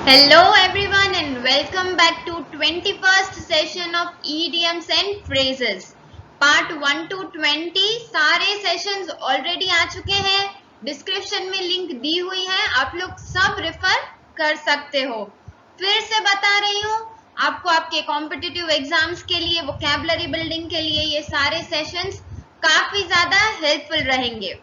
Hello everyone and welcome back to 21st session of idioms and phrases. Part 1 to 20 सारे sessions already आ चुके हैं. Description में link दी हुई है, आप लोग सब रेफर कर सकते हो. फिर से बता रही हूँ आपको, आपके कॉम्पिटिटिव एग्जाम्स के लिए, वोकैबुलरी बिल्डिंग के लिए ये सारे सेशंस काफी ज्यादा हेल्पफुल रहेंगे.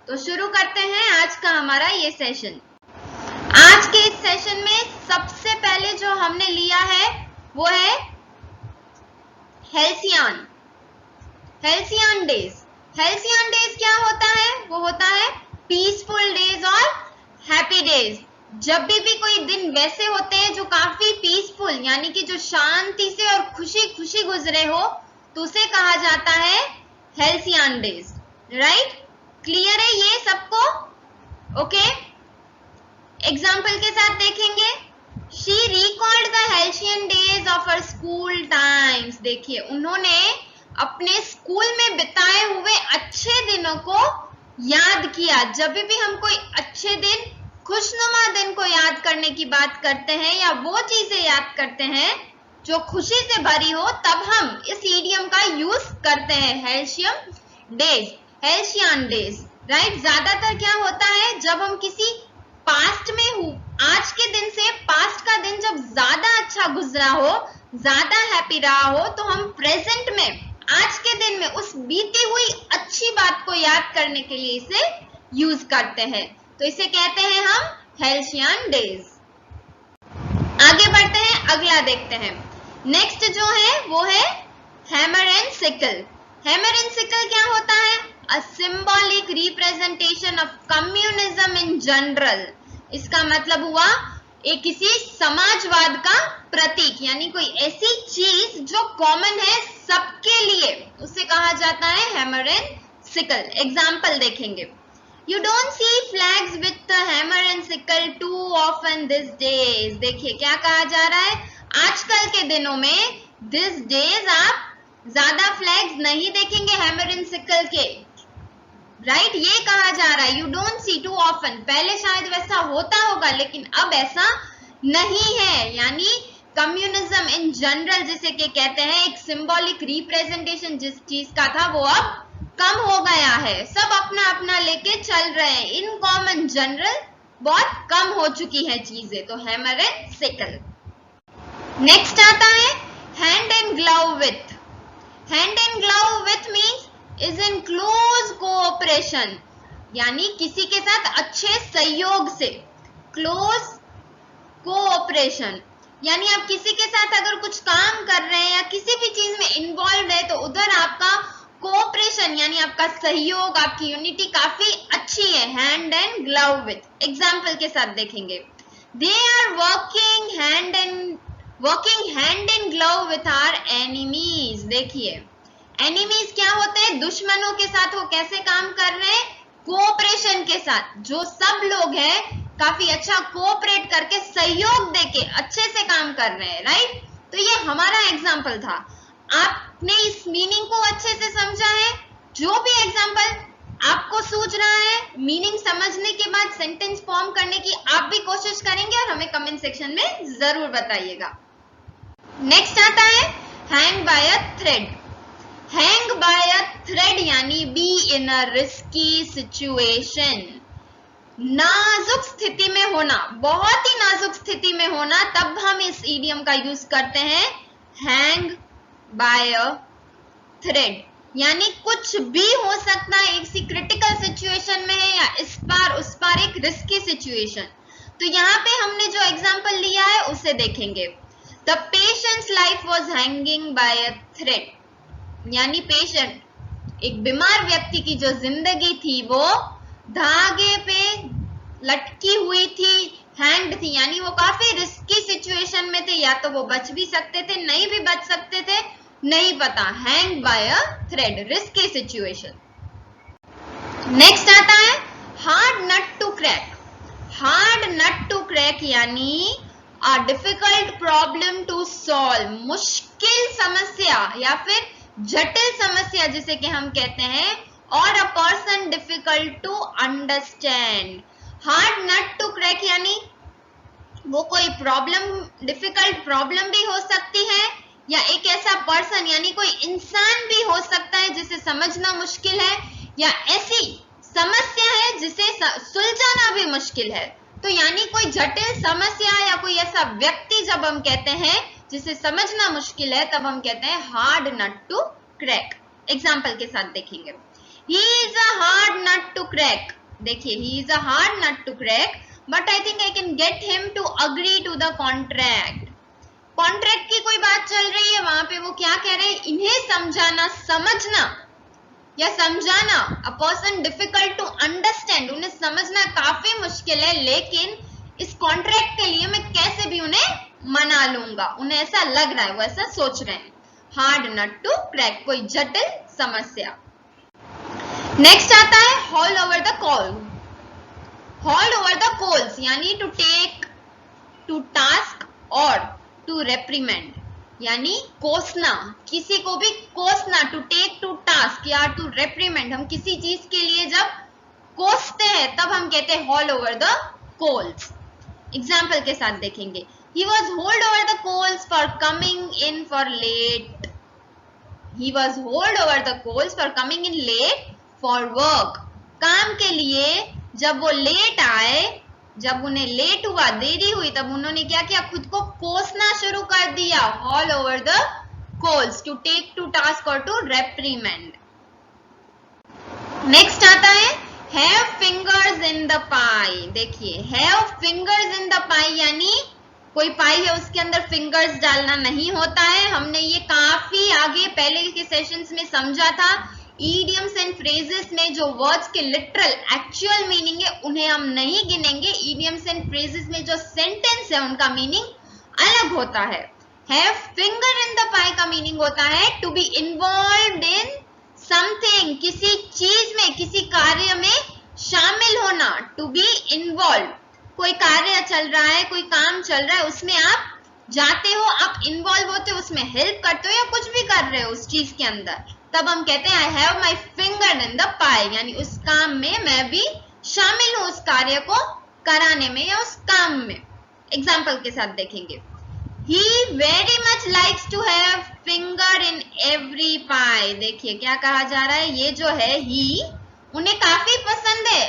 तो शुरू करते हैं आज का हमारा ये सेशन. आज के इस सेशन में सबसे पहले जो हमने लिया है वो है हेल्सियन डेज. हेल्सियन डेज क्या होता है? वो होता है पीसफुल डेज और हैप्पी डेज. जब भी कोई दिन वैसे होते हैं जो काफी पीसफुल यानी कि जो शांति से और खुशी खुशी गुजरे हो, तो उसे कहा जाता है हेल्सियन डेज. राइट? क्लियर है ये सबको? ओके. एग्जाम्पल के साथ देखेंगे. She recalled the halcyon days of her school times. देखिए, उन्होंने अपने स्कूल में बिताए हुए अच्छे दिनों को याद किया. जब भी हम कोई अच्छे दिन, खुशनुमा दिन को याद करने की बात करते हैं या वो चीजें याद करते हैं जो खुशी से भरी हो, तब हम इस इडियम का यूज करते हैं. Halcyon days. राइट? ज्यादातर क्या होता है, जब हम किसी पास्ट में हूँ, आज के दिन से पास्ट का दिन जब ज्यादा अच्छा गुजरा हो, ज्यादा हैप्पी रहा हो, तो हम प्रेजेंट में, आज के दिन में उस बीती हुई अच्छी बात को याद करने के लिए इसे यूज करते हैं. तो इसे कहते हैं हम हेल्सियन डेज. आगे बढ़ते हैं, अगला देखते हैं. नेक्स्ट जो है वो है hammer and sickle. Hammer and sickle क्या होता है? A symbolic representation of communism in general. इसका मतलब हुआ एक किसी समाजवाद का प्रतीक, यानी कोई ऐसी चीज जो कॉमन है सबके लिए, उसे कहा जाता है हैमर एंड सिकल. एग्जाम्पल देखेंगे. You don't see flags with the hammer and sickle too often these days. देखिए क्या कहा जा रहा है, आजकल के दिनों में these days आप ज्यादा फ्लैग्स नहीं देखेंगे हैमर एंड सिकल के. राइट? ये कहा जा रहा है you don't see too often. पहले शायद वैसा होता होगा लेकिन अब ऐसा नहीं है. यानी कम्युनिज्म इन जनरल जिसे के कहते हैं, एक सिंबॉलिक रिप्रेजेंटेशन जिस चीज का था वो अब कम हो गया है. सब अपना अपना लेके चल रहे हैं. इन कॉमन जनरल बहुत कम हो चुकी है चीजें. तो हैमर एंड सिकल. नेक्स्ट आता है hand and glove with. Hand and glove with means is in close cooperation, यानी किसी के साथ अच्छे सहयोग से. क्लोज कोऑपरेशन यानी आप किसी के साथ अगर कुछ काम कर रहे हैं या किसी भी चीज में इन्वॉल्व है, तो उधर आपका कोऑपरेशन यानी आपका सहयोग, आपकी यूनिटी काफी अच्छी है. Hand and glove with. Example के साथ देखेंगे. They are working hand and glove with our enemies. देखिए, एनिमीज क्या होते हैं? दुश्मनों के साथ वो कैसे काम कर रहे हैं? कोऑपरेशन के साथ. जो सब लोग हैं काफी अच्छा कोऑपरेट करके, सहयोग देके अच्छे से काम कर रहे हैं. राइट? तो ये हमारा एग्जाम्पल था. आपने इस मीनिंग को अच्छे से समझा है? जो भी एग्जाम्पल आपको सूझ रहा है, मीनिंग समझने के बाद सेंटेंस फॉर्म करने की आप भी कोशिश करेंगे और हमें कमेंट सेक्शन में जरूर बताइएगा. नेक्स्ट आता है hang by a thread. Hang by a thread यानी be in a risky situation. नाजुक स्थिति में होना, बहुत ही नाजुक स्थिति में होना, तब हम इस इडियम का यूज करते हैं हैंग बाय अ थ्रेड. यानी कुछ भी हो सकता है, एक क्रिटिकल सिचुएशन में है या इस पार उस पार एक रिस्की सिचुएशन. तो यहाँ पे हमने जो एग्जाम्पल लिया है उसे देखेंगे. The patient's life was hanging by a thread. यानी पेशेंट, एक बीमार व्यक्ति की जो जिंदगी थी वो धागे पे लटकी हुई थी, हैंग्ड थी. यानी वो काफी रिस्की सिचुएशन में थे, या तो वो बच भी सकते थे, नहीं भी बच सकते थे, नहीं पता. Hang by a thread, risky situation. Next आता है hard nut to crack. Hard nut to crack यानी a difficult problem to solve. मुश्किल समस्या या फिर जटिल समस्या जिसे कि हम कहते हैं, और a person difficult to understand. Hard nut to crack यानी वो कोई प्रॉब्लम, डिफिकल्ट प्रॉब्लम भी हो सकती है, या एक ऐसा पर्सन यानी कोई इंसान भी हो सकता है जिसे समझना मुश्किल है, या ऐसी समस्या है जिसे सुलझाना भी मुश्किल है। तो यानी कोई जटिल समस्या या कोई ऐसा व्यक्ति जब हम कहते हैं जिसे समझना मुश्किल है, तब हम कहते हैं hard nut to crack. Example के साथ देखेंगे, he is a hard nut to crack. देखिए, he is a hard nut to crack, but I think I can get him to agree to the contract. Contract की कोई बात चल रही है, वहां पे वो क्या कह रहे हैं, इन्हें समझाना, समझना या समझाना, a person difficult to understand, उन्हें समझना काफी मुश्किल है, लेकिन इस कॉन्ट्रैक्ट के लिए मैं कैसे भी उन्हें मना लूंगा। उन्हें ऐसा लग रहा है, वो ऐसा सोच रहे हैं। हार्ड नट टू क्रैक, कोई जटिल समस्या। नेक्स्ट आता है hall over the call. Hall over the calls यानी टू टेक टू टास्क और टू रेप्रीमेंड, यानी कोसना, किसी को भी कोसना, टू टेक टू टास्क या टू रेप्रीमेंड। हम किसी चीज के लिए जब कोसते हैं तब हम कहते हैं haul over the coals. Example के साथ देखेंगे, he was hauled over the coals for coming in for late. He was hauled over the coals for coming in late for work. काम के लिए जब वो लेट आए, जब उन्हें लेट हुआ, देरी हुई, तब उन्होंने क्या किया, खुद को कोसना शुरू कर दिया। Haul over the coals, to take to task or to reprimand. Next आता है have fingers in the pie। देखिए, have fingers in the pie यानी कोई पाई है उसके अंदर फिंगर्स डालना नहीं होता है। हमने ये काफी आगे पहले के सेशंस में समझा था। इडियम्स एंड फ्रेजेस में जो वर्ड्स के लिटरल एक्चुअल मीनिंग है उन्हें हम नहीं गिनेंगे। इडियम्स एंड फ्रेजेस में जो सेंटेंस है उनका मीनिंग अलग होता है। Have finger in the pie का मीनिंग होता है to be involved in something, किसी चीज में, किसी कार्य में शामिल होना। टू बी इन्वॉल्व, कोई कार्य चल रहा है, कोई काम चल रहा है, उसमें आप जाते हो, आप इन्वॉल्व होते हो, उसमें हेल्प करते हो या कुछ भी कर रहे हो उस चीज के अंदर, तब हम कहते हैं I have my finger in the pie, यानी उस काम में मैं भी शामिल हूं, उस कार्य को कराने में या उस काम में। एग्जाम्पल के साथ देखेंगे, he very much likes to have finger in every pie। देखिए क्या कहा जा रहा है, ये जो है he उन्हें काफी पसंद है,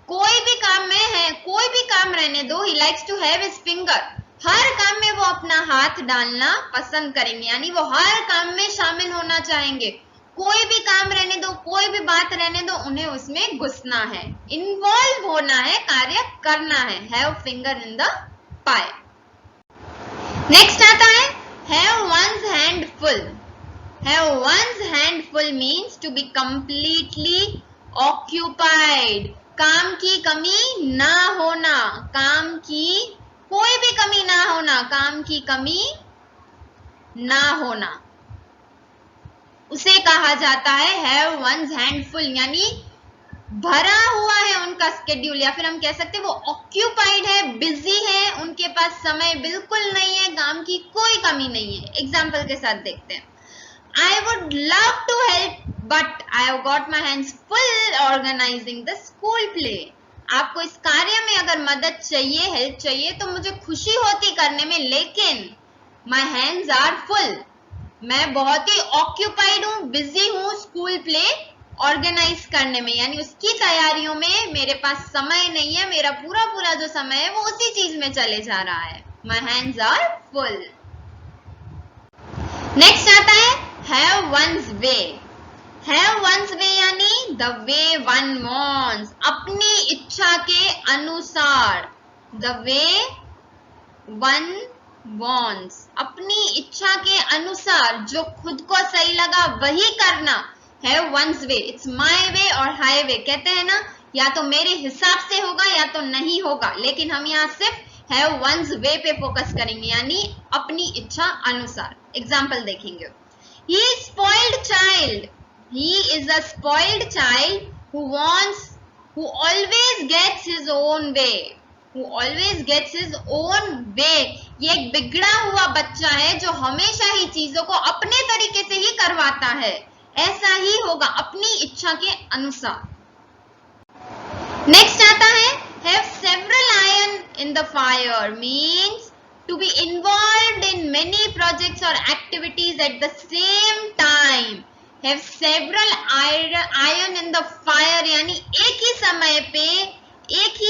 कोई भी काम में है, कोई भी काम रहने दो, he likes to have his finger, हर काम में वो अपना हाथ डालना पसंद करेंगे, यानी वो हर काम में शामिल होना चाहेंगे। कोई भी काम रहने दो, कोई भी बात रहने दो, उन्हें उसमें घुसना है, इन्वॉल्व होना है, कार्य करना है। Have finger in the pi. Next आता है have one's hand full। have one's hand full means to be completely occupied, काम की कमी ना होना, काम की कोई भी कमी ना होना, काम की कमी ना होना, उसे कहा जाता है have one's hand full, यानी भरा हुआ है उनका स्केड्यूल, या फिर हम कह सकते हैं वो ऑक्यूपाइड है, बिजी है, उनके पास समय बिल्कुल नहीं है, काम की कोई कमी नहीं है। एग्जाम्पल के साथ देखते हैं, I would love to help but I have got my hands full organizing the school play। आपको इस कार्य में अगर मदद चाहिए, हेल्प चाहिए, तो मुझे खुशी होती करने में, लेकिन my hands are full, मैं बहुत ही ऑक्यूपाइड हूँ, बिजी हूँ स्कूल प्ले ऑर्गेनाइज करने में, यानी उसकी तैयारियों में मेरे पास समय नहीं है, मेरा पूरा पूरा जो समय है वो उसी चीज में चले जा रहा है। My hands are full। Next आता है have one's way। have one's way यानी the way one wants, अपनी इच्छा के अनुसार, the way one wants, अपनी इच्छा के अनुसार, जो खुद को सही लगा वही करना। have one's way, it's my way और highway, कहते हैं ना, या तो मेरे हिसाब से होगा या तो नहीं होगा, लेकिन हम यहाँ सिर्फ have one's way पे फोकस करेंगे, यानी अपनी इच्छा अनुसार। एग्जाम्पल देखेंगे, he is spoiled child, he is a spoiled child who always gets his own way, who always gets his own way। ये एक बिगड़ा हुआ बच्चा है जो हमेशा ही चीजों को अपने तरीके से ही करवाता है, ऐसा ही होगा, अपनी इच्छा के अनुसार। नेक्स्ट आता है have several in the fire means to be involved in many projects or activities at the same time. Have several iron in the fire यानी एक ही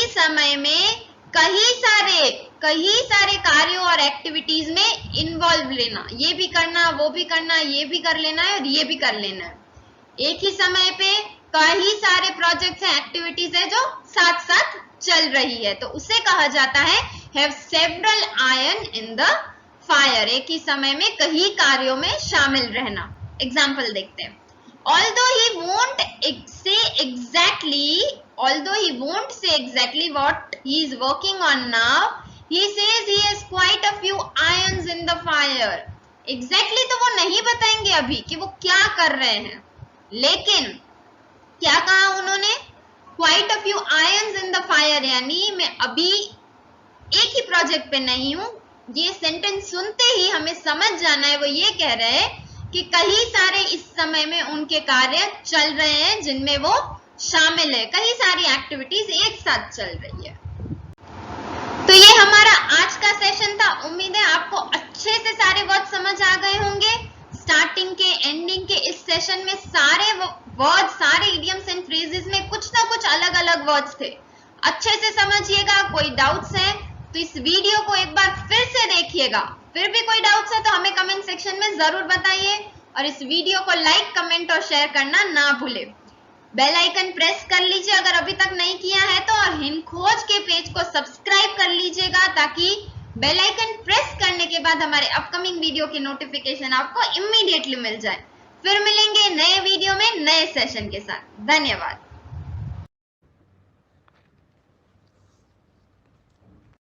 समय में कई सारे कार्यों और एक्टिविटीज में इन्वॉल्व लेना, ये भी करना, वो भी करना, ये भी कर लेना है और ये भी कर लेना है। एक ही समय पे कई सारे प्रोजेक्ट्स हैं, एक्टिविटीज है जो साथ साथ चल रही है, तो उसे कहा जाता है have several iron in the fire, एक ही समय में कई कार्यों में शामिल रहना। एग्जाम्पल देखते हैं। Although he won't say exactly what he is working on now, he says he has quite a few irons in the fire. Exactly तो वो नहीं बताएंगे अभी कि वो क्या कर रहे हैं, लेकिन क्या कहा उन्होंने? Quite a few irons in the fire यानी मैं अभी एक ही प्रोजेक्ट पे नहीं हूं। ये सेंटेंस सुनते ही हमें समझ जाना है, वो ये कह रहे हैं कि कई सारे इस समय में उनके कार्य चल रहे हैं जिनमें वो शामिल है, कई सारी एक्टिविटीज एक साथ चल रही है। तो ये हमारा आज का सेशन था। उम्मीद है आपको अच्छे से सारे वर्ड समझ आ गए होंगे। स्टार्टिंग के एंडिंग के इस सेशन में सारे वर्ड, सारे इडियम्स एंड फ्रेजेस में कुछ ना कुछ अलग अलग वर्ड्स थे। अच्छे से समझिएगा। कोई डाउट्स है तो इस वीडियो को एक बार फिर से देखिएगा। फिर भी कोई डाउट्स है तो हमें कमेंट सेक्शन में जरूर बताइए और इस वीडियो को लाइक, कमेंट और शेयर करना ना भूले। बेल आइकन प्रेस कर लीजिए अगर अभी तक नहीं किया है तो, और हिंद खोज के पेज को सब्सक्राइब कर लीजिएगा ताकि बेल आइकन प्रेस करने के बाद हमारे अपकमिंग वीडियो की नोटिफिकेशन आपको इमीडिएटली मिल जाए। फिर मिलेंगे नए वीडियो में नए सेशन के साथ। धन्यवाद।